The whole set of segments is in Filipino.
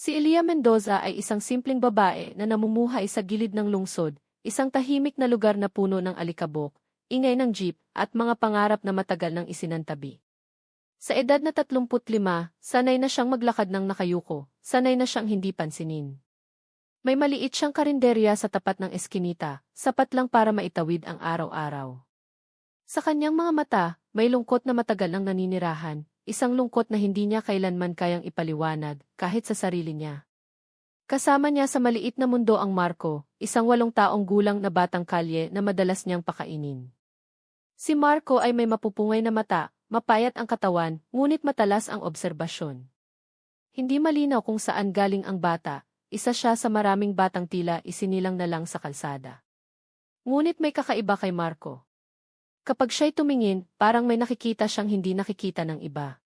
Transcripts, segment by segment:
Si Elia Mendoza ay isang simpleng babae na namumuhay sa gilid ng lungsod, isang tahimik na lugar na puno ng alikabok, ingay ng jeep, at mga pangarap na matagal nang isinantabi. Sa edad na 35, sanay na siyang maglakad ng nakayuko, sanay na siyang hindi pansinin. May maliit siyang karinderya sa tapat ng eskinita, sapat lang para maitawid ang araw-araw. Sa kanyang mga mata, may lungkot na matagal nang naninirahan, isang lungkot na hindi niya kailanman kayang ipaliwanag, kahit sa sarili niya. Kasama niya sa maliit na mundo ang Marco, isang 8 taong gulang na batang kalye na madalas niyang pakainin. Si Marco ay may mapupungay na mata, mapayat ang katawan, ngunit matalas ang obserbasyon. Hindi malinaw kung saan galing ang bata, isa siya sa maraming batang tila isinilang na lang sa kalsada. Ngunit may kakaiba kay Marco. Kapag siya'y tumingin, parang may nakikita siyang hindi nakikita ng iba.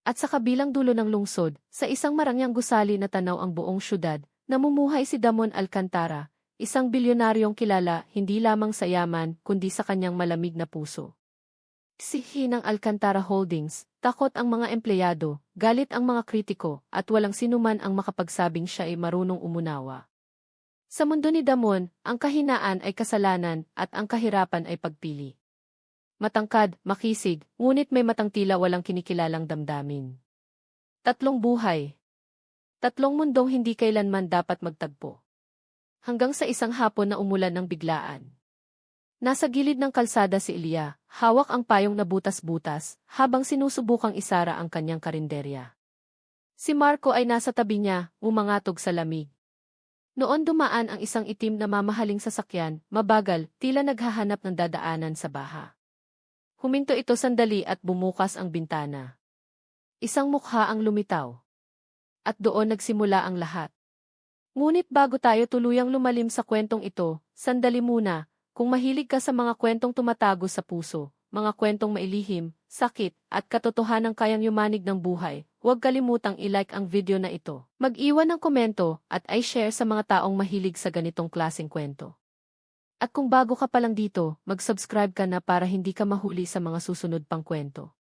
At sa kabilang dulo ng lungsod, sa isang marangyang gusali na tanaw ang buong syudad, namumuhay si Damon Alcantara, isang bilyonaryong kilala hindi lamang sa yaman kundi sa kanyang malamig na puso. Sihi ng Alcantara Holdings, takot ang mga empleyado, galit ang mga kritiko, at walang sinuman ang makapagsabing siya ay marunong umunawa. Sa mundo ni Damon, ang kahinaan ay kasalanan at ang kahirapan ay pagpili. Matangkad, makisig, ngunit may matang tila walang kinikilalang damdamin. 3 buhay. 3 mundong hindi kailanman dapat magtagpo. Hanggang sa isang hapon na umulan ng biglaan. Nasa gilid ng kalsada si Elia, hawak ang payong na butas-butas, habang sinusubukang isara ang kanyang karinderya. Si Marco ay nasa tabi niya, umangatog sa lamig. Noon dumaan ang isang itim na mamahaling sasakyan, mabagal, tila naghahanap ng dadaanan sa baha. Huminto ito sandali at bumukas ang bintana. Isang mukha ang lumitaw. At doon nagsimula ang lahat. Ngunit bago tayo tuluyang lumalim sa kwentong ito, sandali muna, kung mahilig ka sa mga kwentong tumatago sa puso, mga kwentong mailihim, sakit, at katotohanang kayang yumanig ng buhay, huwag kalimutang i-like ang video na ito. Mag-iwan ng komento at i-share sa mga taong mahilig sa ganitong klaseng kwento. At kung bago ka pa lang dito, mag-subscribe ka na para hindi ka mahuli sa mga susunod pang kwento.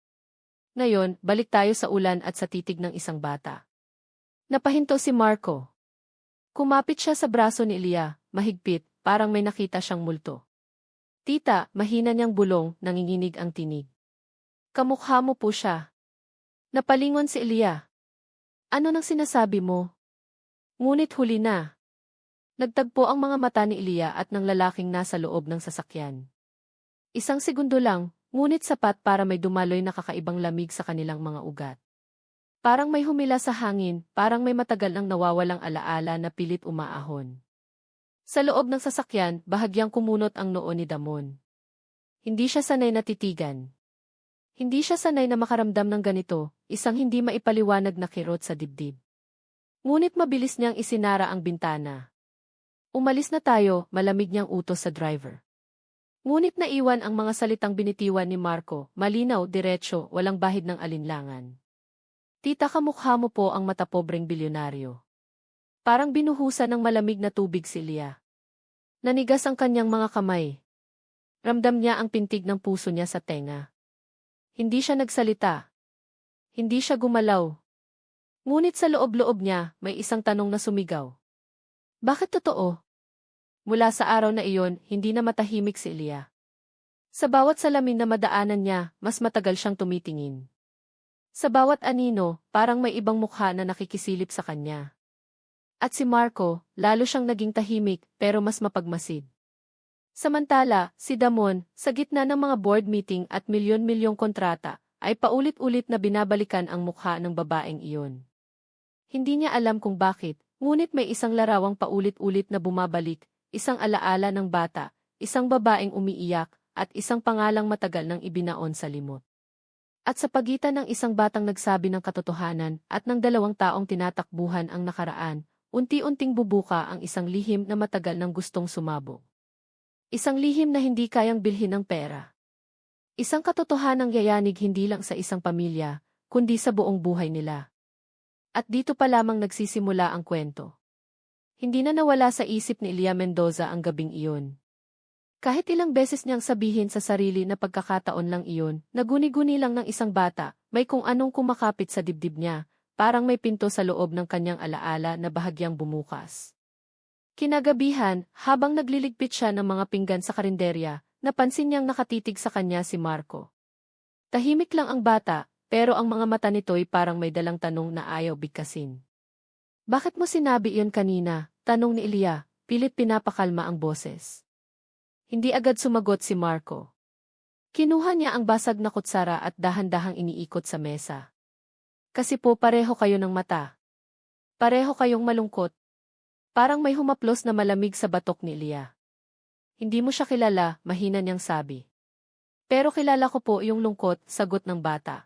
Ngayon, balik tayo sa ulan at sa titig ng isang bata. Napahinto si Marco. Kumapit siya sa braso ni Elia, mahigpit, parang may nakita siyang multo. Tita, mahina niyang bulong, nanginginig ang tinig. Kamukha mo po siya. Napalingon si Elia. Ano nang sinasabi mo? Ngunit huli na. Nagtagpo ang mga mata ni Elia at ng lalaking nasa loob ng sasakyan. Isang segundo lang, ngunit sapat para may dumaloy na kakaibang lamig sa kanilang mga ugat. Parang may humila sa hangin, parang may matagal nang nawawalang alaala na pilit umaahon. Sa loob ng sasakyan, bahagyang kumunot ang noo ni Damon. Hindi siya sanay na titigan. Hindi siya sanay na makaramdam ng ganito, isang hindi maipaliwanag na kirot sa dibdib. Ngunit mabilis niyang isinara ang bintana. Umalis na tayo, malamig niyang utos sa driver. Ngunit naiwan ang mga salitang binitiwan ni Marco, malinaw, diretso, walang bahid ng alinlangan. Tita, kamukha mo po ang matapobreng bilyonaryo. Parang binuhusan ng malamig na tubig si Elia. Nanigas ang kanyang mga kamay. Ramdam niya ang pintig ng puso niya sa tenga. Hindi siya nagsalita. Hindi siya gumalaw. Ngunit sa loob-loob niya, may isang tanong na sumigaw. Bakit totoo? Mula sa araw na iyon, hindi na matahimik si Elia. Sa bawat salamin na madaanan niya, mas matagal siyang tumitingin. Sa bawat anino, parang may ibang mukha na nakikisilip sa kanya. At si Marco, lalo siyang naging tahimik, pero mas mapagmasid. Samantala, si Damon, sa gitna ng mga board meeting at milyon-milyong kontrata, ay paulit-ulit na binabalikan ang mukha ng babaeng iyon. Hindi niya alam kung bakit, ngunit may isang larawang paulit-ulit na bumabalik, isang alaala ng bata, isang babaeng umiiyak, at isang pangalang matagal nang ibinaon sa limot. At sa pagitan ng isang batang nagsabi ng katotohanan at ng 2 taong tinatakbuhan ang nakaraan, unti-unting bubuka ang isang lihim na matagal nang gustong sumabog. Isang lihim na hindi kayang bilhin ng pera. Isang katotohanang yayanig hindi lang sa isang pamilya, kundi sa buong buhay nila. At dito pa lamang nagsisimula ang kwento. Hindi na nawala sa isip ni Elia Mendoza ang gabing iyon. Kahit ilang beses niyang sabihin sa sarili na pagkakataon lang iyon, naguni-guni lang ng isang bata, may kung anong kumakapit sa dibdib niya, parang may pinto sa loob ng kanyang alaala na bahagyang bumukas. Kinagabihan, habang nagliligpit siya ng mga pinggan sa karinderya, napansin niyang nakatitig sa kanya si Marco. Tahimik lang ang bata, pero ang mga mata nito'y parang may dalang tanong na ayaw bigkasin. "Bakit mo sinabi iyon kanina?" tanong ni Ilya, pilit pinapakalma ang boses. Hindi agad sumagot si Marco. Kinuha niya ang basag na kutsara at dahan-dahang iniikot sa mesa. "Kasi po pareho kayo ng mata. Pareho kayong malungkot." Parang may humaplos na malamig sa batok ni Ilya. "Hindi mo siya kilala," mahina niyang sabi. "Pero kilala ko po yung lungkot," sagot ng bata.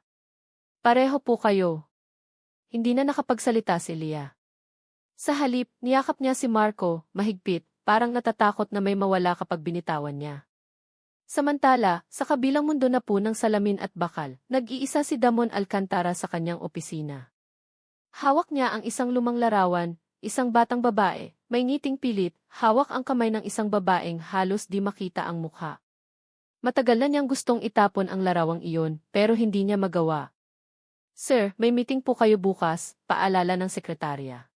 "Pareho po kayo." Hindi na nakapagsalita si Ilya. Sa halip, niyakap niya si Marco, mahigpit, parang natatakot na may mawala kapag binitawan niya. Samantala, sa kabilang mundo na po ng salamin at bakal, nag-iisa si Damon Alcantara sa kanyang opisina. Hawak niya ang isang lumang larawan, isang batang babae, may ngiting pilit, hawak ang kamay ng isang babaeng halos di makita ang mukha. Matagal na niyang gustong itapon ang larawang iyon, pero hindi niya magawa. "Sir, may meeting po kayo bukas," paalala ng sekretarya.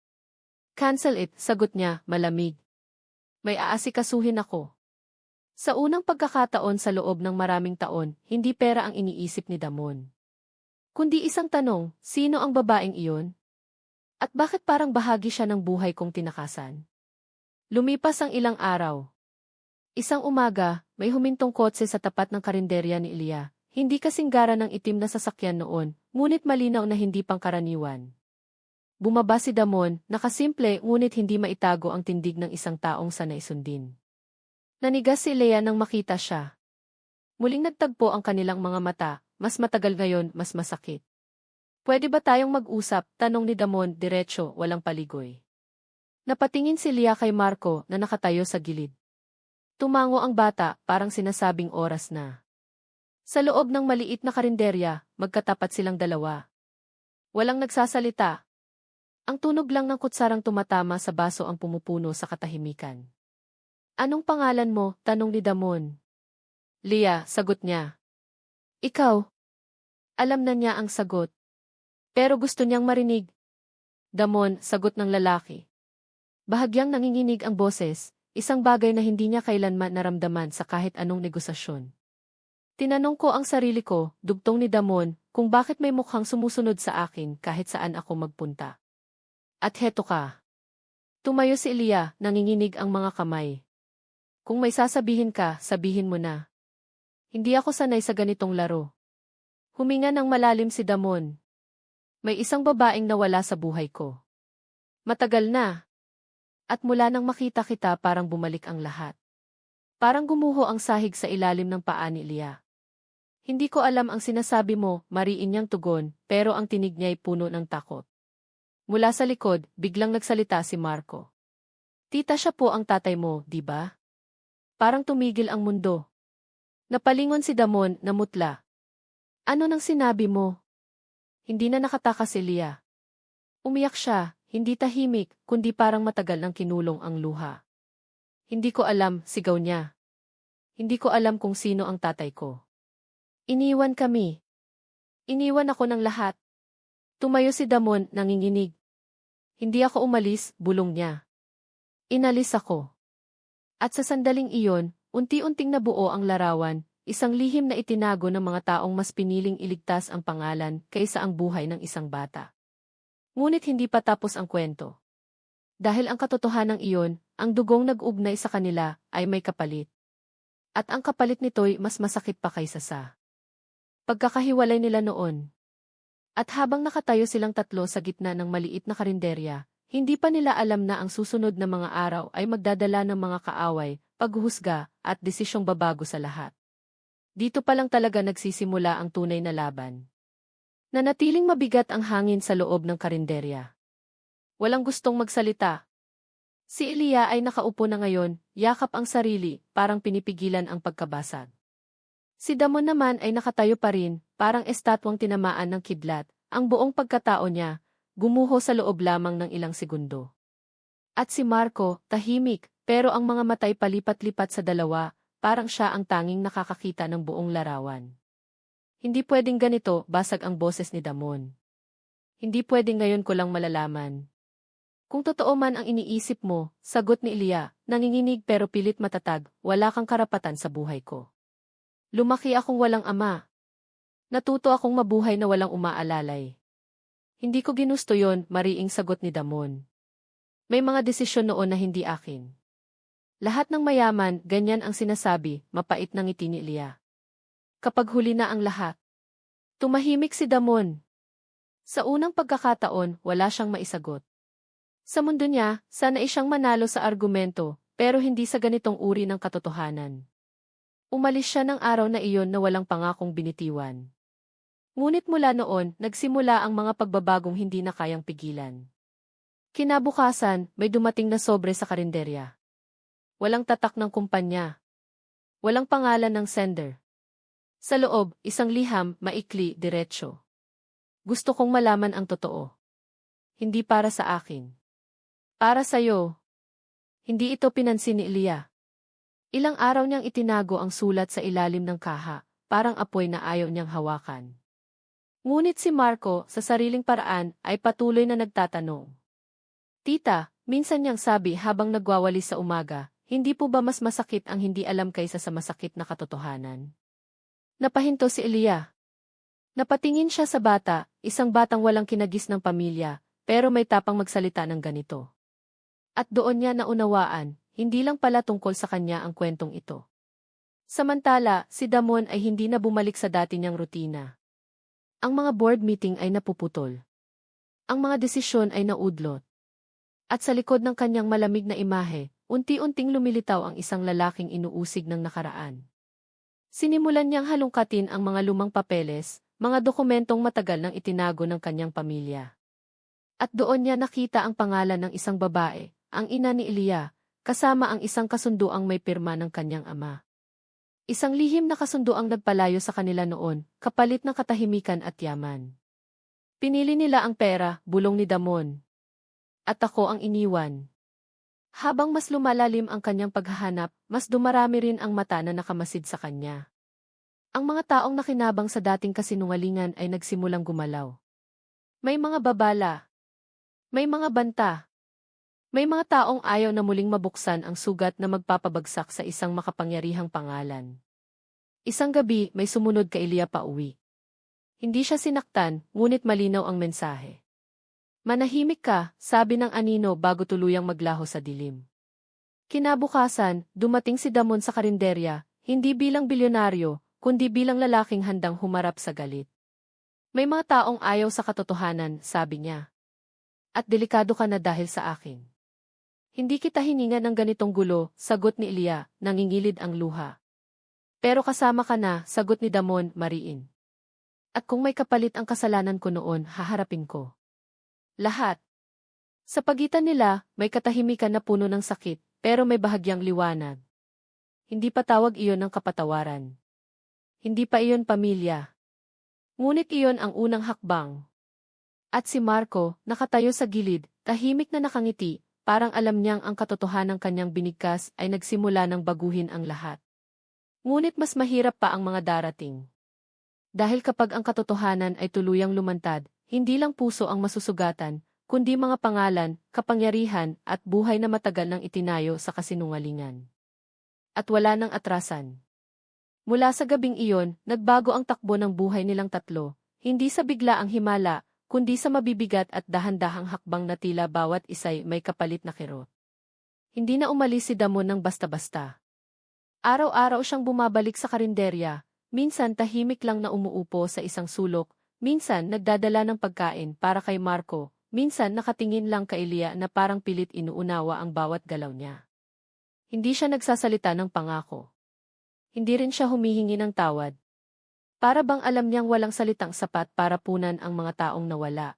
"Cancel it," sagot niya, malamig. "May aasikasuhin ako." Sa unang pagkakataon sa loob ng maraming taon, hindi pera ang iniisip ni Damon. Kundi isang tanong, sino ang babaeng iyon? At bakit parang bahagi siya ng buhay kong tinakasan? Lumipas ang ilang araw. Isang umaga, may humintong kotse sa tapat ng karinderya ni Ilya. Hindi kasing gara ng itim na sasakyan noon, ngunit malinaw na hindi pangkaraniwan. Bumaba si Damon, nakasimple ngunit hindi maitago ang tindig ng isang taong sanay sundin. Nanigas si Lea nang makita siya. Muling nagtagpo ang kanilang mga mata, mas matagal ngayon, mas masakit. "Pwede ba tayong mag-usap?" tanong ni Damon, diretso, walang paligoy. Napatingin si Lea kay Marco na nakatayo sa gilid. Tumango ang bata, parang sinasabing oras na. Sa loob ng maliit na karinderya, magkatapat silang dalawa. Walang nagsasalita. Ang tunog lang ng kutsarang tumatama sa baso ang pumupuno sa katahimikan. "Anong pangalan mo?" tanong ni Damon. "Lea," sagot niya. "Ikaw?" Alam na niya ang sagot. Pero gusto niyang marinig. "Damon," sagot ng lalaki. Bahagyang nanginginig ang boses, isang bagay na hindi niya kailanman naramdaman sa kahit anong negosasyon. "Tinanong ko ang sarili ko," dugtong ni Damon, "kung bakit may mukhang sumusunod sa akin kahit saan ako magpunta. At heto ka." Tumayo si Ilya, nanginginig ang mga kamay. "Kung may sasabihin ka, sabihin mo na. Hindi ako sanay sa ganitong laro." Huminga ng malalim si Damon. "May isang babaeng nawala sa buhay ko. Matagal na. At mula nang makita kita parang bumalik ang lahat." Parang gumuho ang sahig sa ilalim ng paa ni Ilya. "Hindi ko alam ang sinasabi mo," mariin niyang tugon, pero ang tinig niya'y puno ng takot. Mula sa likod, biglang nagsalita si Marco. "Tita, siya po ang tatay mo, di ba?" Parang tumigil ang mundo. Napalingon si Damon, namutla. "Ano nang sinabi mo?" Hindi na nakatakas si Ilya. Umiyak siya, hindi tahimik, kundi parang matagal nang kinulong ang luha. "Hindi ko alam," sigaw niya. "Hindi ko alam kung sino ang tatay ko. Iniwan kami. Iniwan ako ng lahat." Tumayo si Damon, nanginginig. "Hindi ako umalis," bulong niya. "Inalis ako." At sa sandaling iyon, unti-unting nabuo ang larawan, isang lihim na itinago ng mga taong mas piniling iligtas ang pangalan kaysa ang buhay ng isang bata. Ngunit hindi pa tapos ang kwento. Dahil ang katotohanan iyon, ang dugong nag-ugnay sa kanila, ay may kapalit. At ang kapalit nito'y mas masakit pa kaysa sa pagkakahiwalay nila noon. At habang nakatayo silang tatlo sa gitna ng maliit na karinderya, hindi pa nila alam na ang susunod na mga araw ay magdadala ng mga kaaway, paghuhusga, at desisyong babago sa lahat. Dito pa lang talaga nagsisimula ang tunay na laban. Nanatiling mabigat ang hangin sa loob ng karinderya. Walang gustong magsalita. Si Ilya ay nakaupo na ngayon, yakap ang sarili, parang pinipigilan ang pagkabasag. Si Damon naman ay nakatayo pa rin, parang estatwang tinamaan ng kidlat, ang buong pagkatao niya, gumuho sa loob lamang ng ilang segundo. At si Marco, tahimik, pero ang mga matay palipat-lipat sa dalawa, parang siya ang tanging nakakakita ng buong larawan. "Hindi pwedeng ganito," basag ang boses ni Damon. Hindi pwedeng ngayon ko lang malalaman. Kung totoo man ang iniisip mo, sagot ni Ilya, nanginginig pero pilit matatag, wala kang karapatan sa buhay ko. Lumaki akong walang ama. Natuto akong mabuhay na walang umaalalay. Hindi ko ginusto yon, mariing sagot ni Damon. May mga desisyon noon na hindi akin. Lahat ng mayaman, ganyan ang sinasabi, mapait ng ngiti ni Ilya. Kapag huli na ang lahat, tumahimik si Damon. Sa unang pagkakataon, wala siyang maisagot. Sa mundo niya, sanay siyang manalo sa argumento, pero hindi sa ganitong uri ng katotohanan. Umalis siya ng araw na iyon na walang pangakong binitiwan. Ngunit mula noon, nagsimula ang mga pagbabagong hindi na kayang pigilan. Kinabukasan, may dumating na sobre sa karinderya. Walang tatak ng kumpanya. Walang pangalan ng sender. Sa loob, isang liham, maikli, diretsyo. Gusto kong malaman ang totoo. Hindi para sa akin. Para sa'yo. Hindi ito pinansin ni Ilya. Ilang araw niyang itinago ang sulat sa ilalim ng kaha, parang apoy na ayaw niyang hawakan. Ngunit si Marco, sa sariling paraan, ay patuloy na nagtatanong. Tita, minsan niyang sabi habang nagwawalis sa umaga, hindi po ba mas masakit ang hindi alam kaysa sa masakit na katotohanan? Napahinto si Ilya. Napatingin siya sa bata, isang batang walang kinagis ng pamilya, pero may tapang magsalita ng ganito. At doon niya naunawaan, hindi lang pala tungkol sa kanya ang kwentong ito. Samantala, si Damon ay hindi na bumalik sa dati niyang rutina. Ang mga board meeting ay napuputol. Ang mga desisyon ay naudlot. At sa likod ng kanyang malamig na imahe, unti-unting lumilitaw ang isang lalaking inuusig ng nakaraan. Sinimulan niyang halungkatin ang mga lumang papeles, mga dokumentong matagal nang itinago ng kanyang pamilya. At doon niya nakita ang pangalan ng isang babae, ang ina ni Ilya, kasama ang isang kasunduang may pirma ng kanyang ama. Isang lihim na kasunduang nagpalayo sa kanila noon, kapalit ng katahimikan at yaman. Pinili nila ang pera, bulong ni Damon. At ako ang iniwan. Habang mas lumalalim ang kanyang paghahanap, mas dumarami rin ang mata na nakamasid sa kanya. Ang mga taong nakinabang sa dating kasinungalingan ay nagsimulang gumalaw. May mga babala. May mga banta. May mga taong ayaw na muling mabuksan ang sugat na magpapabagsak sa isang makapangyarihang pangalan. Isang gabi, may sumunod kay Ilya pauwi. Hindi siya sinaktan, ngunit malinaw ang mensahe. Manahimik ka, sabi ng anino bago tuluyang maglaho sa dilim. Kinabukasan, dumating si Damon sa karinderya, hindi bilang bilyonaryo, kundi bilang lalaking handang humarap sa galit. May mga taong ayaw sa katotohanan, sabi niya. At delikado ka na dahil sa akin. Hindi kita hininga ng ganitong gulo, sagot ni Ilya, nangingilid ang luha. Pero kasama ka na, sagot ni Damon, mariin. At kung may kapalit ang kasalanan ko noon, haharapin ko. Lahat. Sa pagitan nila, may katahimikan na puno ng sakit, pero may bahagyang liwanag. Hindi pa tawag iyon ng kapatawaran. Hindi pa iyon pamilya. Ngunit iyon ang unang hakbang. At si Marco, nakatayo sa gilid, tahimik na nakangiti, parang alam niyang ang katotohanan kanyang binigkas ay nagsimula ng baguhin ang lahat. Ngunit mas mahirap pa ang mga darating. Dahil kapag ang katotohanan ay tuluyang lumantad, hindi lang puso ang masusugatan, kundi mga pangalan, kapangyarihan, at buhay na matagal nang itinayo sa kasinungalingan. At wala nang atrasan. Mula sa gabing iyon, nagbago ang takbo ng buhay nilang tatlo, hindi sa bigla ang himala, kundi sa mabibigat at dahan-dahang hakbang na tila bawat isa'y may kapalit na kirot. Hindi na umalis si Damon ng basta-basta. Araw-araw siyang bumabalik sa karinderya, minsan tahimik lang na umuupo sa isang sulok, minsan nagdadala ng pagkain para kay Marco, minsan nakatingin lang kay Ilya na parang pilit inuunawa ang bawat galaw niya. Hindi siya nagsasalita ng pangako. Hindi rin siya humihingi ng tawad. Para bang alam niyang walang salitang sapat para punan ang mga taong nawala.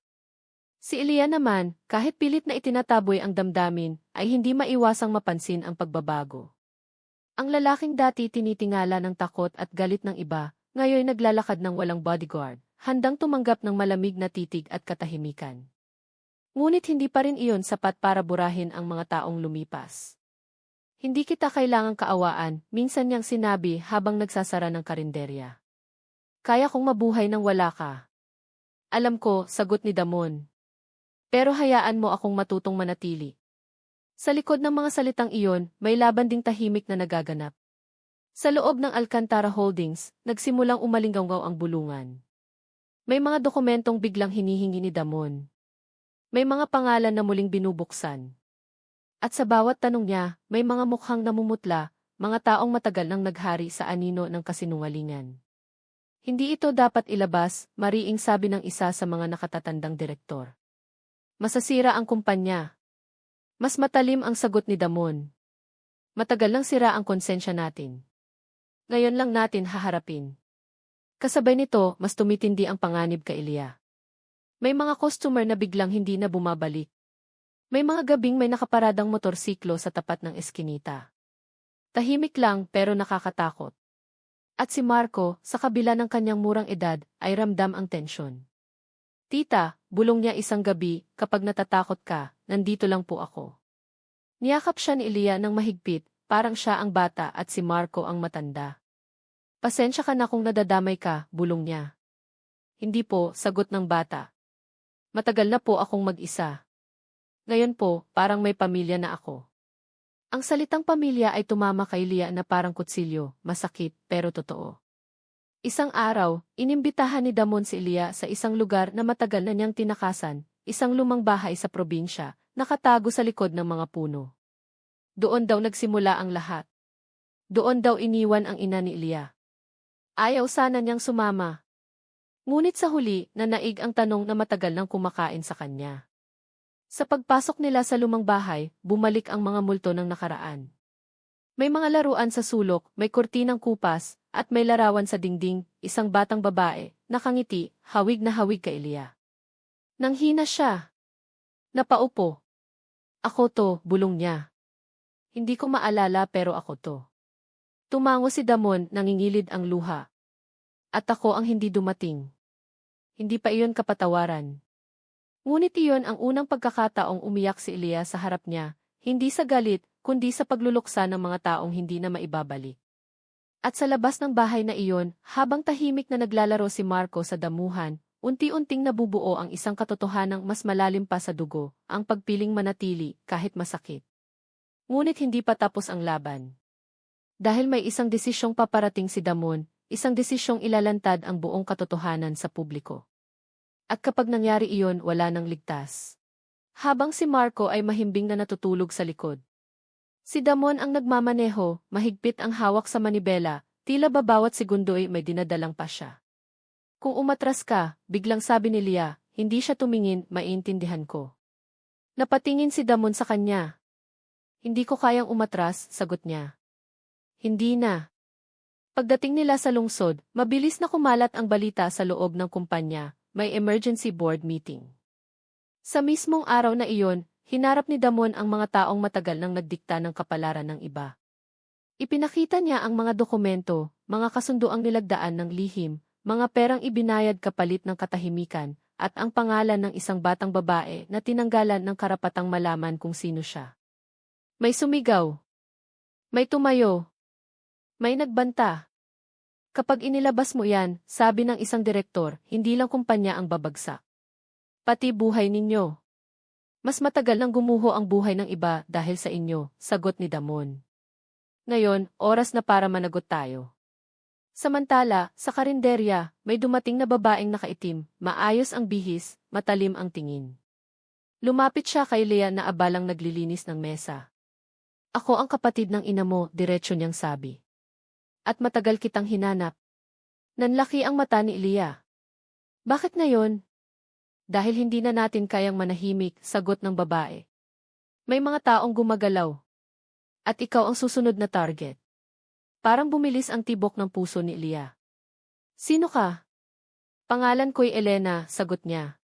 Si Ilya naman, kahit pilit na itinataboy ang damdamin, ay hindi maiwasang mapansin ang pagbabago. Ang lalaking dati tinitingala ng takot at galit ng iba, ngayon naglalakad ng walang bodyguard, handang tumanggap ng malamig na titig at katahimikan. Ngunit hindi pa rin iyon sapat para burahin ang mga taong lumipas. Hindi kita kailangang kaawaan, minsan niyang sinabi habang nagsasara ng karinderya. Kaya kong mabuhay nang wala ka. Alam ko, sagot ni Damon. Pero hayaan mo akong matutong manatili. Sa likod ng mga salitang iyon, may laban ding tahimik na nagaganap. Sa loob ng Alcantara Holdings, nagsimulang umalinggaw ang bulungan. May mga dokumentong biglang hinihingi ni Damon. May mga pangalan na muling binubuksan. At sa bawat tanong niya, may mga mukhang namumutla, mga taong matagal nang naghari sa anino ng kasinungalingan. Hindi ito dapat ilabas, mariing sabi ng isa sa mga nakatatandang direktor. Masasira ang kumpanya. Mas matalim ang sagot ni Damon. Matagal nang sira ang konsensya natin. Ngayon lang natin haharapin. Kasabay nito, mas tumitindi ang panganib kay Ilya. May mga customer na biglang hindi na bumabalik. May mga gabing may nakaparadang motorsiklo sa tapat ng eskinita. Tahimik lang pero nakakatakot. At si Marco, sa kabila ng kanyang murang edad, ay ramdam ang tensyon. Tita, bulong niya isang gabi, kapag natatakot ka, nandito lang po ako. Niyakap siya ni Ilya ng mahigpit, parang siya ang bata at si Marco ang matanda. Pasensya ka na kung nadadamay ka, bulong niya. Hindi po, sagot ng bata. Matagal na po akong mag-isa. Ngayon po, parang may pamilya na ako. Ang salitang pamilya ay tumama kay Ilya na parang kutsilyo, masakit, pero totoo. Isang araw, inimbitahan ni Damon si Ilya sa isang lugar na matagal na niyang tinakasan, isang lumang bahay sa probinsya, nakatago sa likod ng mga puno. Doon daw nagsimula ang lahat. Doon daw iniwan ang ina ni Ilya. Ayaw sana niyang sumama. Ngunit sa huli, nanaig ang tanong na matagal nang kumakain sa kanya. Sa pagpasok nila sa lumang bahay, bumalik ang mga multo ng nakaraan. May mga laruan sa sulok, may kurtinang kupas, at may larawan sa dingding, isang batang babae, nakangiti, hawig na hawig kay Ilya. Nanghina siya. Napaupo. Ako to, bulong niya. Hindi ko maalala pero ako to. Tumango si Damon, nangingilid ang luha. At ako ang hindi dumating. Hindi pa iyon kapatawaran. Ngunit iyon ang unang pagkakataong umiyak si Ilya sa harap niya, hindi sa galit, kundi sa pagluluksa ng mga taong hindi na maibabalik. At sa labas ng bahay na iyon, habang tahimik na naglalaro si Marco sa damuhan, unti-unting nabubuo ang isang katotohanang mas malalim pa sa dugo, ang pagpiling manatili kahit masakit. Ngunit hindi pa tapos ang laban. Dahil may isang desisyong paparating si Damon, isang desisyong ilalantad ang buong katotohanan sa publiko. At kapag nangyari iyon, wala nang ligtas. Habang si Marco ay mahimbing na natutulog sa likod. Si Damon ang nagmamaneho, mahigpit ang hawak sa manibela, tila ba bawat segundo ay may dinadalang pa siya. Kung umatras ka, biglang sabi ni Ilya, hindi siya tumingin, maiintindihan ko. Napatingin si Damon sa kanya. Hindi ko kayang umatras, sagot niya. Hindi na. Pagdating nila sa lungsod, mabilis na kumalat ang balita sa loob ng kumpanya. May emergency board meeting. Sa mismong araw na iyon, hinarap ni Damon ang mga taong matagal nang nagdikta ng kapalaran ng iba. Ipinakita niya ang mga dokumento, mga kasunduang nilagdaan ng lihim, mga perang ibinayad kapalit ng katahimikan, at ang pangalan ng isang batang babae na tinanggalan ng karapatang malaman kung sino siya. May sumigaw. May tumayo. May nagbanta. Kapag inilabas mo yan, sabi ng isang direktor, hindi lang kumpanya ang babagsak. Pati buhay ninyo. Mas matagal nang gumuho ang buhay ng iba dahil sa inyo, sagot ni Damon. Ngayon, oras na para managot tayo. Samantala, sa karinderya, may dumating na babaeng nakaitim, maayos ang bihis, matalim ang tingin. Lumapit siya kay Ilya na abalang naglilinis ng mesa. Ako ang kapatid ng ina mo, diretso niyang sabi. At matagal kitang hinanap. Nanlaki ang mata ni Ilya. Bakit ngayon? Dahil hindi na natin kayang manahimik, sagot ng babae. May mga taong gumagalaw. At ikaw ang susunod na target. Parang bumilis ang tibok ng puso ni Ilya. Sino ka? Pangalan ko'y Elena, sagot niya.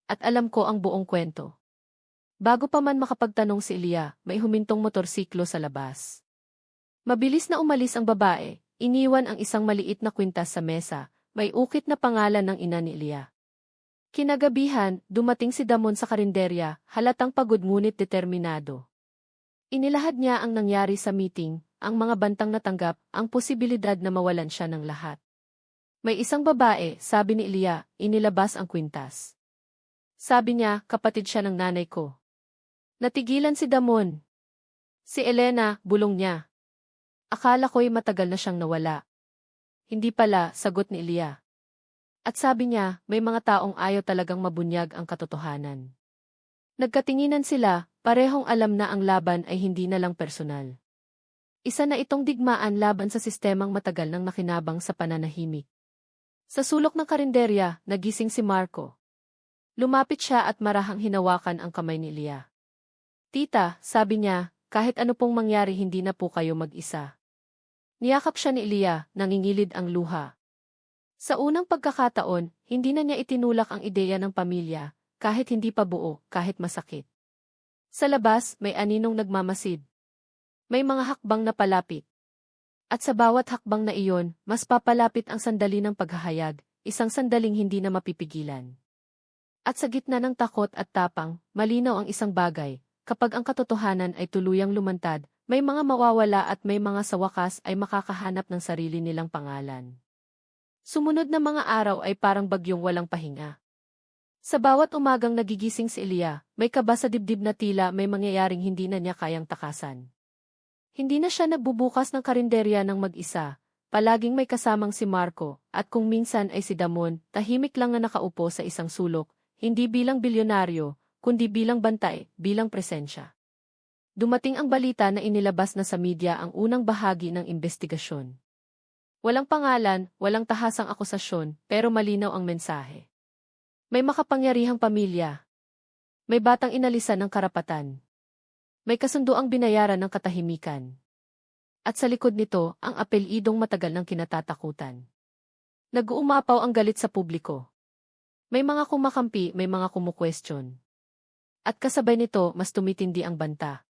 At alam ko ang buong kwento. Bago pa man makapagtanong si Ilya, may humintong motorsiklo sa labas. Mabilis na umalis ang babae, iniwan ang isang maliit na kwintas sa mesa, may ukit na pangalan ng ina ni Ilya. Kinagabihan, dumating si Damon sa karinderya, halatang pagod ngunit determinado. Inilahad niya ang nangyari sa meeting, ang mga bantang natanggap, ang posibilidad na mawalan siya ng lahat. May isang babae, sabi ni Ilya, inilabas ang kwintas. Sabi niya, kapatid siya ng nanay ko. Natigilan si Damon. Si Elena, bulong niya. Akala ko'y matagal na siyang nawala. Hindi pala, sagot ni Ilya. At sabi niya, may mga taong ayaw talagang mabunyag ang katotohanan. Nagkatinginan sila, parehong alam na ang laban ay hindi na lang personal. Isa na itong digmaan laban sa sistemang matagal nang nakinabang sa pananahimik. Sa sulok ng karinderya, nagising si Marco. Lumapit siya at marahang hinawakan ang kamay ni Ilya. Tita, sabi niya, kahit ano pong mangyari hindi na po kayo mag-isa. Niyakap siya ni Ilya, nangingilid ang luha. Sa unang pagkakataon, hindi na niya itinulak ang ideya ng pamilya, kahit hindi pa buo, kahit masakit. Sa labas, may aninong nagmamasid. May mga hakbang na palapit. At sa bawat hakbang na iyon, mas papalapit ang sandali ng paghahayag, isang sandaling hindi na mapipigilan. At sa gitna ng takot at tapang, malinaw ang isang bagay, kapag ang katotohanan ay tuluyang lumantad, may mga mawawala at may mga sa wakas ay makakahanap ng sarili nilang pangalan. Sumunod na mga araw ay parang bagyong walang pahinga. Sa bawat umagang nagigising si Ilya, may kaba sa dibdib na tila may mangyayaring hindi na niya kayang takasan. Hindi na siya nagbubukas ng karinderya ng mag-isa, palaging may kasamang si Marco, at kung minsan ay si Damon, tahimik lang na nakaupo sa isang sulok, hindi bilang bilyonaryo, kundi bilang bantay, bilang presensya. Dumating ang balita na inilabas na sa media ang unang bahagi ng investigasyon. Walang pangalan, walang tahasang akusasyon, pero malinaw ang mensahe. May makapangyarihang pamilya. May batang inalisan ng karapatan. May kasunduang binayaran ng katahimikan. At sa likod nito, ang apelyidong matagal ng kinatatakutan. Nag-uumapaw ang galit sa publiko. May mga kumakampi, may mga kumukwestiyon. At kasabay nito, mas tumitindi ang banta.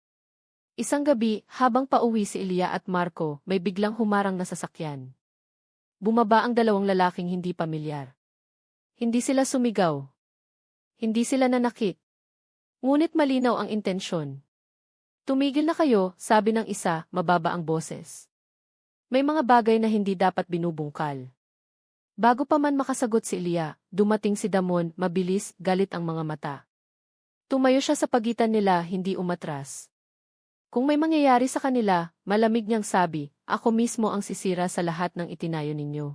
Isang gabi, habang pauwi si Ilya at Marco, may biglang humarang na sasakyan. Bumaba ang dalawang lalaking hindi pamilyar. Hindi sila sumigaw. Hindi sila nanakit. Ngunit malinaw ang intensyon. Tumigil na kayo, sabi ng isa, mababa ang boses. May mga bagay na hindi dapat binubungkal. Bago pa man makasagot si Ilya, dumating si Damon, mabilis, galit ang mga mata. Tumayo siya sa pagitan nila, hindi umatras. Kung may mangyayari sa kanila, malamig niyang sabi, ako mismo ang sisira sa lahat ng itinayo ninyo.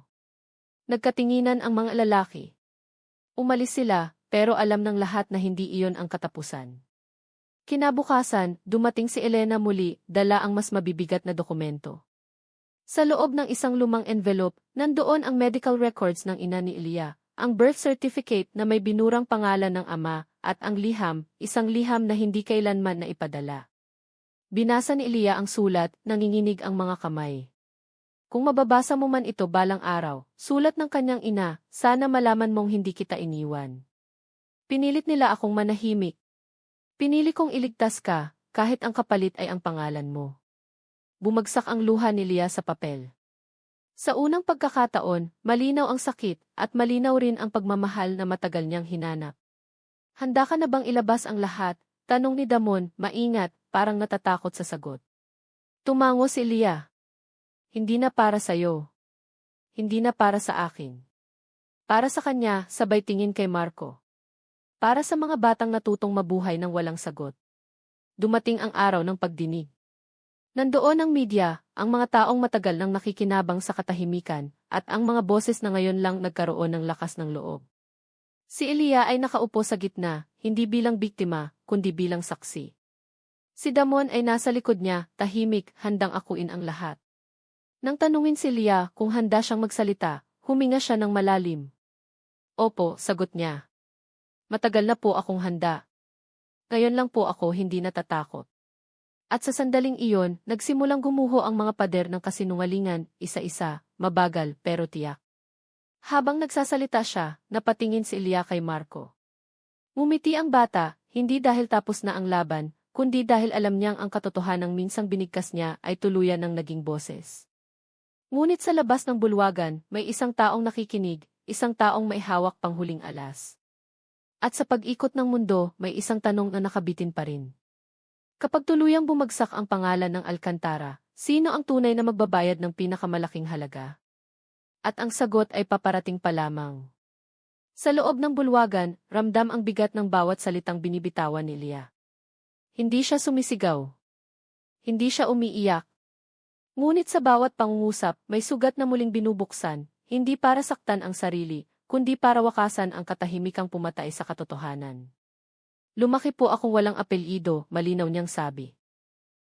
Nagkatinginan ang mga lalaki. Umalis sila, pero alam ng lahat na hindi iyon ang katapusan. Kinabukasan, dumating si Elena muli, dala ang mas mabibigat na dokumento. Sa loob ng isang lumang envelope, nandoon ang medical records ng ina ni Ilya, ang birth certificate na may binurang pangalan ng ama, at ang liham, isang liham na hindi kailanman na ipadala. Binasa ni Ilya ang sulat, nanginginig ang mga kamay. Kung mababasa mo man ito balang araw, sulat ng kanyang ina, sana malaman mong hindi kita iniwan. Pinilit nila akong manahimik. Pinili kong iligtas ka, kahit ang kapalit ay ang pangalan mo. Bumagsak ang luha ni Ilya sa papel. Sa unang pagkakataon, malinaw ang sakit, at malinaw rin ang pagmamahal na matagal niyang hinanap. Handa ka na bang ilabas ang lahat? Tanong ni Damon, maingat, parang natatakot sa sagot. Tumango si Ilya. Hindi na para sa'yo. Hindi na para sa akin. Para sa kanya, sabay tingin kay Marco. Para sa mga batang natutong mabuhay ng walang sagot. Dumating ang araw ng pagdinig. Nandoon ang media, ang mga taong matagal nang nakikinabang sa katahimikan, at ang mga boses na ngayon lang nagkaroon ng lakas ng loob. Si Ilya ay nakaupo sa gitna, hindi bilang biktima, kundi bilang saksi. Si Damon ay nasa likod niya, tahimik, handang akuin ang lahat. Nang tanungin si Ilya kung handa siyang magsalita, huminga siya ng malalim. Opo, sagot niya. Matagal na po akong handa. Ngayon lang po ako hindi natatakot. At sa sandaling iyon, nagsimulang gumuho ang mga pader ng kasinungalingan, isa-isa, mabagal pero tiyak. Habang nagsasalita siya, napatingin si Ilya kay Marco. Ngumiti ang bata, hindi dahil tapos na ang laban, kundi dahil alam niyang ang katotohanang minsang binigkas niya ay tuluyan ng naging boses. Ngunit sa labas ng bulwagan, may isang taong nakikinig, isang taong may hawak pang huling alas. At sa pag-ikot ng mundo, may isang tanong na nakabitin pa rin. Kapag tuluyang bumagsak ang pangalan ng Alcantara, sino ang tunay na magbabayad ng pinakamalaking halaga? At ang sagot ay paparating pa lamang. Sa loob ng bulwagan, ramdam ang bigat ng bawat salitang binibitawan ni Leah. Hindi siya sumisigaw. Hindi siya umiiyak. Ngunit sa bawat pangungusap, may sugat na muling binubuksan, hindi para saktan ang sarili, kundi para wakasan ang katahimikang pumatay sa katotohanan. Lumaki po akong walang apelyido, malinaw niyang sabi.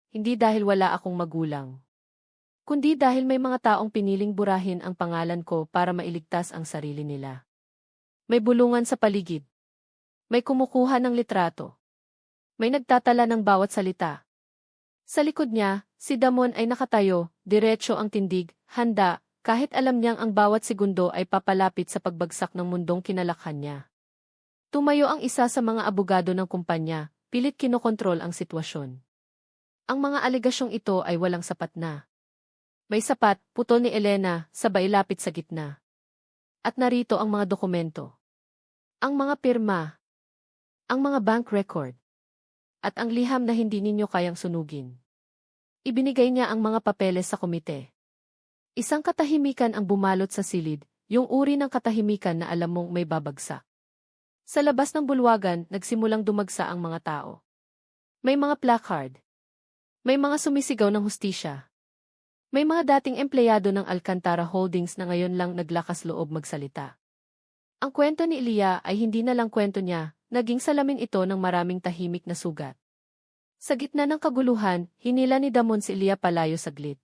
Hindi dahil wala akong magulang, kundi dahil may mga taong piniling burahin ang pangalan ko para mailigtas ang sarili nila. May bulungan sa paligid. May kumukuha ng litrato. May nagtatala ng bawat salita. Sa likod niya, si Damon ay nakatayo, diretso ang tindig, handa, kahit alam niyang ang bawat segundo ay papalapit sa pagbagsak ng mundong kinalakhan niya. Tumayo ang isa sa mga abogado ng kumpanya, pilit kinokontrol ang sitwasyon. Ang mga alegasyong ito ay walang sapat na. May sapat, putol ni Elena, sabay lapit sa gitna. At narito ang mga dokumento. Ang mga pirma. Ang mga bank record. At ang liham na hindi ninyo kayang sunugin. Ibinigay niya ang mga papeles sa komite. Isang katahimikan ang bumalot sa silid, yung uri ng katahimikan na alam mong may babagsak. Sa labas ng bulwagan, nagsimulang dumagsa ang mga tao. May mga placard. May mga sumisigaw ng hustisya. May mga dating empleyado ng Alcantara Holdings na ngayon lang naglakas loob magsalita. Ang kwento ni Leah ay hindi na lang kwento niya, naging salamin ito ng maraming tahimik na sugat. Sa gitna ng kaguluhan, hinila ni Damon si Leah palayo saglit.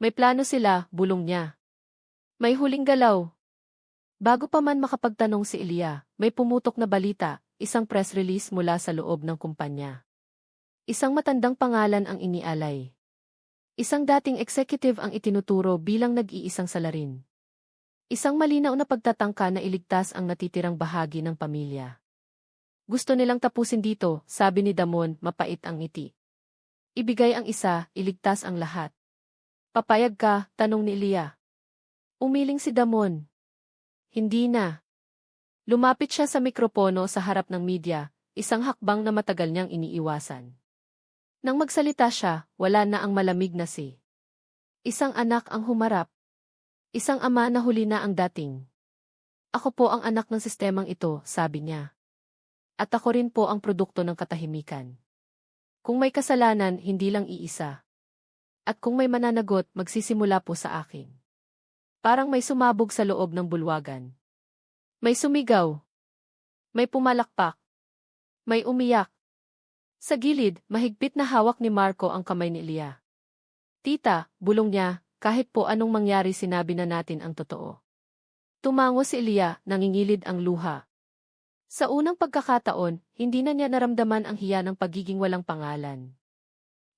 May plano sila, bulong niya. May huling galaw. Bago pa man makapagtanong si Leah, may pumutok na balita, isang press release mula sa loob ng kumpanya. Isang matandang pangalan ang inialay. Isang dating executive ang itinuturo bilang nag-iisang salarin. Isang malinaw na pagtatangka na iligtas ang natitirang bahagi ng pamilya. Gusto nilang tapusin dito, sabi ni Damon, mapait ang ngiti. Ibigay ang isa, iligtas ang lahat. Papayag ka, tanong ni Leah. Umiling si Damon. Hindi na. Lumapit siya sa mikropono sa harap ng media, isang hakbang na matagal niyang iniiwasan. Nang magsalita siya, wala na ang malamig na si. Isang anak ang humarap. Isang ama na huli na ang dating. Ako po ang anak ng sistemang ito, sabi niya. At ako rin po ang produkto ng katahimikan. Kung may kasalanan, hindi lang iisa. At kung may mananagot, magsisimula po sa akin. Parang may sumabog sa loob ng bulwagan. May sumigaw. May pumalakpak. May umiyak. Sa gilid, mahigpit na hawak ni Marco ang kamay ni Leah. Tita, bulong niya, kahit po anong mangyari sinabi na natin ang totoo. Tumango si Leah, nangingilid ang luha. Sa unang pagkakataon, hindi na niya naramdaman ang hiya ng pagiging walang pangalan.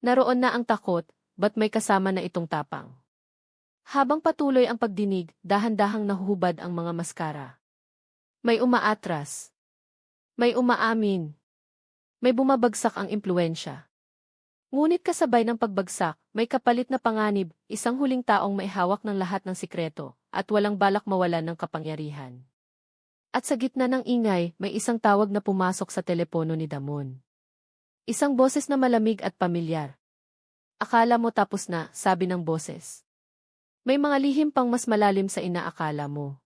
Naroon na ang takot, ba't may kasama na itong tapang? Habang patuloy ang pagdinig, dahan-dahang nahuhubad ang mga maskara. May umaatras. May umaamin. May bumabagsak ang impluensya. Ngunit kasabay ng pagbagsak, may kapalit na panganib, isang huling taong may hawak ng lahat ng sikreto, at walang balak mawalan ng kapangyarihan. At sa gitna ng ingay, may isang tawag na pumasok sa telepono ni Damon. Isang boses na malamig at pamilyar. Akala mo tapos na, sabi ng boses. May mga lihim pang mas malalim sa inaakala mo.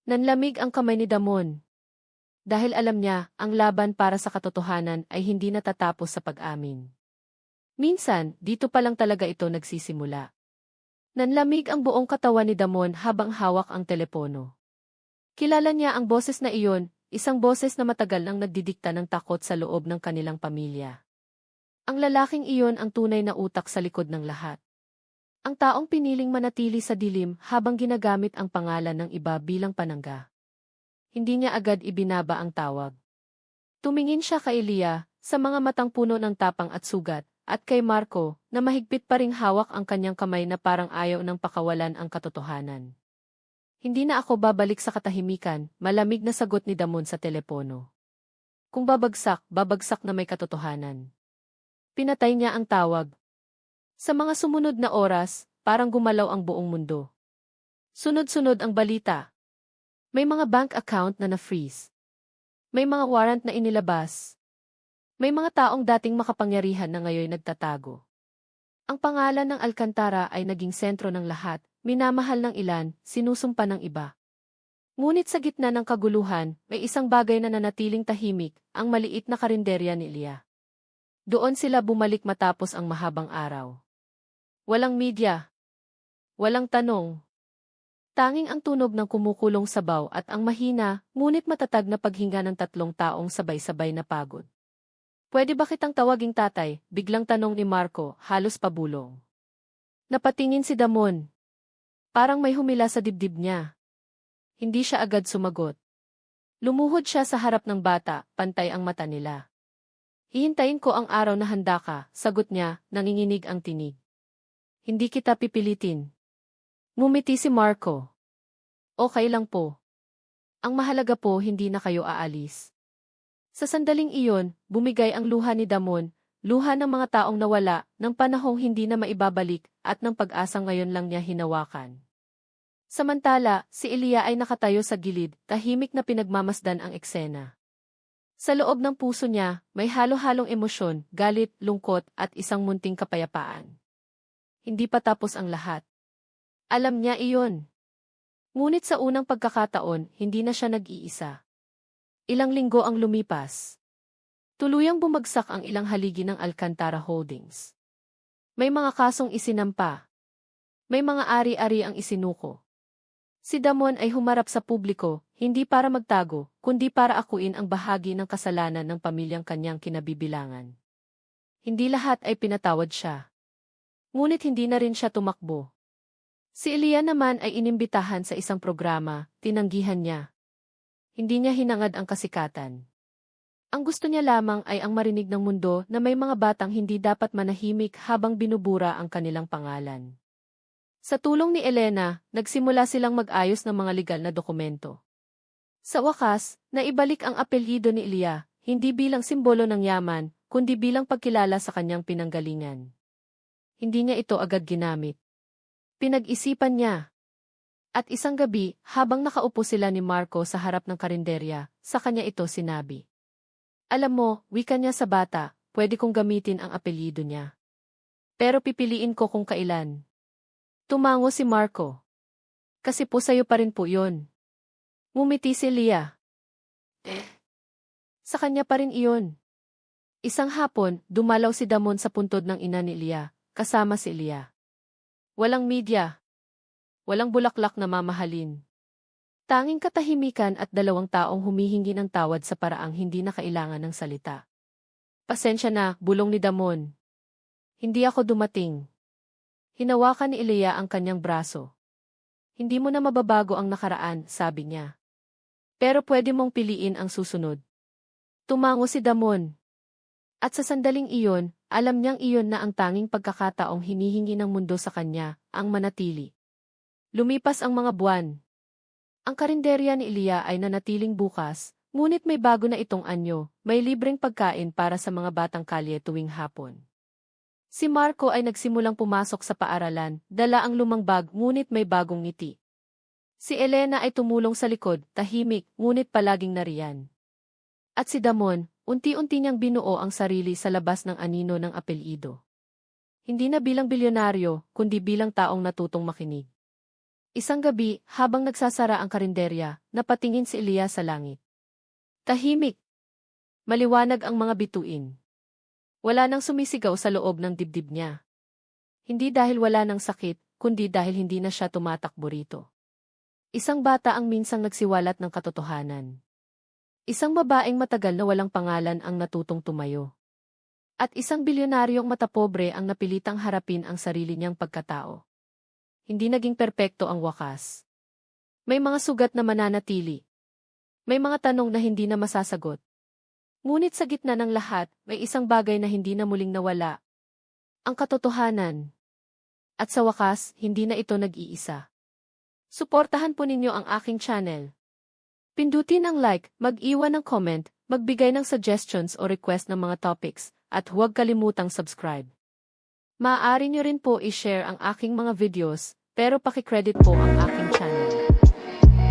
Nanlamig ang kamay ni Damon. Dahil alam niya, ang laban para sa katotohanan ay hindi natatapos sa pag-amin. Minsan, dito pa lang talaga ito nagsisimula. Nanlamig ang buong katawan ni Damon habang hawak ang telepono. Kilala niya ang boses na iyon, isang boses na matagal nang nagdidikta ng takot sa loob ng kanilang pamilya. Ang lalaking iyon ang tunay na utak sa likod ng lahat. Ang taong piniling manatili sa dilim habang ginagamit ang pangalan ng iba bilang panangga. Hindi niya agad ibinaba ang tawag. Tumingin siya kay Leah, sa mga matang puno ng tapang at sugat, at kay Marco, na mahigpit pa ring hawak ang kanyang kamay na parang ayaw ng pakawalan ang katotohanan. Hindi na ako babalik sa katahimikan, malamig na sagot ni Damon sa telepono. Kung babagsak, babagsak na may katotohanan. Pinatay niya ang tawag. Sa mga sumunod na oras, parang gumalaw ang buong mundo. Sunod-sunod ang balita. May mga bank account na na-freeze. May mga warrant na inilabas. May mga taong dating makapangyarihan na ngayon nagtatago. Ang pangalan ng Alcantara ay naging sentro ng lahat, minamahal ng ilan, sinusumpa ng iba. Ngunit sa gitna ng kaguluhan, may isang bagay na nanatiling tahimik, ang maliit na karinderya ni Ilya. Doon sila bumalik matapos ang mahabang araw. Walang media. Walang tanong. Tanging ang tunog ng kumukulong sabaw at ang mahina, ngunit matatag na paghinga ng 3 taong sabay-sabay na pagod. Pwede ba kitang tawaging tatay? Biglang tanong ni Marco, halos pabulong. Napatingin si Damon. Parang may humila sa dibdib niya. Hindi siya agad sumagot. Lumuhod siya sa harap ng bata, pantay ang mata nila. Hihintayin ko ang araw na handa ka, sagot niya, nanginginig ang tinig. Hindi kita pipilitin. Ngumiti si Marco. Okay lang po. Ang mahalaga po hindi na kayo aalis. Sa sandaling iyon, bumigay ang luha ni Damon, luha ng mga taong nawala, ng panahong hindi na maibabalik, at ng pag-asang ngayon lang niya hinawakan. Samantala, si Ilya ay nakatayo sa gilid, tahimik na pinagmamasdan ang eksena. Sa loob ng puso niya, may halo-halong emosyon, galit, lungkot, at isang munting kapayapaan. Hindi pa tapos ang lahat. Alam niya iyon. Ngunit sa unang pagkakataon, hindi na siya nag-iisa. Ilang linggo ang lumipas. Tuluyang bumagsak ang ilang haligi ng Alcantara Holdings. May mga kasong isinampa. May mga ari-ari ang isinuko. Si Damon ay humarap sa publiko, hindi para magtago, kundi para akuin ang bahagi ng kasalanan ng pamilyang kanyang kinabibilangan. Hindi lahat ay pinatawad siya. Ngunit hindi na rin siya tumakbo. Si Ilya naman ay inimbitahan sa isang programa, tinanggihan niya. Hindi niya hinangad ang kasikatan. Ang gusto niya lamang ay ang marinig ng mundo na may mga batang hindi dapat manahimik habang binubura ang kanilang pangalan. Sa tulong ni Elena, nagsimula silang mag-ayos ng mga legal na dokumento. Sa wakas, naibalik ang apelyido ni Ilya, hindi bilang simbolo ng yaman, kundi bilang pagkilala sa kanyang pinanggalingan. Hindi niya ito agad ginamit. Pinag-isipan niya. At isang gabi, habang nakaupo sila ni Marco sa harap ng karinderya, sa kanya ito sinabi. Alam mo, wika niya sa bata, pwede kong gamitin ang apelyido niya. Pero pipiliin ko kung kailan. Tumango si Marco. Kasi po sa'yo pa rin po yun. Ngumiti si Lia. Sa kanya pa rin iyon. Isang hapon, dumalaw si Damon sa puntod ng ina ni Lia, kasama si Lia. Walang media. Walang bulaklak na mamahalin. Tanging katahimikan at 2 taong humihingi ng tawad sa paraang hindi na kailangan ng salita. Pasensya na, bulong ni Damon. Hindi ako dumating. Hinawakan ni Ilya ang kanyang braso. Hindi mo na mababago ang nakaraan, sabi niya. Pero pwede mong piliin ang susunod. Tumango si Damon. At sa sandaling iyon, alam niyang iyon na ang tanging pagkakataong hinihingi ng mundo sa kanya, ang manatili. Lumipas ang mga buwan. Ang karinderya ni Ilya ay nanatiling bukas, ngunit may bago na itong anyo, may libreng pagkain para sa mga batang kalye tuwing hapon. Si Marco ay nagsimulang pumasok sa paaralan, dala ang lumang bag ngunit may bagong ngiti. Si Elena ay tumulong sa likod, tahimik, ngunit palaging nariyan. At si Damon, unti-unti niyang binuo ang sarili sa labas ng anino ng apelyido. Hindi na bilang bilyonaryo, kundi bilang taong natutong makinig. Isang gabi, habang nagsasara ang karinderya, napatingin si Ilya sa langit. Tahimik. Maliwanag ang mga bituin. Wala nang sumisigaw sa loob ng dibdib niya. Hindi dahil wala nang sakit, kundi dahil hindi na siya tumatakbo rito. Isang bata ang minsang nagsiwalat ng katotohanan. Isang babaeng matagal na walang pangalan ang natutong tumayo. At isang bilyonaryong matapobre ang napilitang harapin ang sarili niyang pagkatao. Hindi naging perpekto ang wakas. May mga sugat na mananatili. May mga tanong na hindi na masasagot. Ngunit sa gitna ng lahat, may isang bagay na hindi na muling nawala. Ang katotohanan. At sa wakas, hindi na ito nag-iisa. Suportahan po ninyo ang aking channel. Pindutin ang like, mag-iwan ng comment, magbigay ng suggestions o request ng mga topics, at huwag kalimutang subscribe. Maaari nyo rin po i-share ang aking mga videos, pero paki-credit po ang aking channel.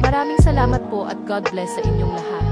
Maraming salamat po at God bless sa inyong lahat.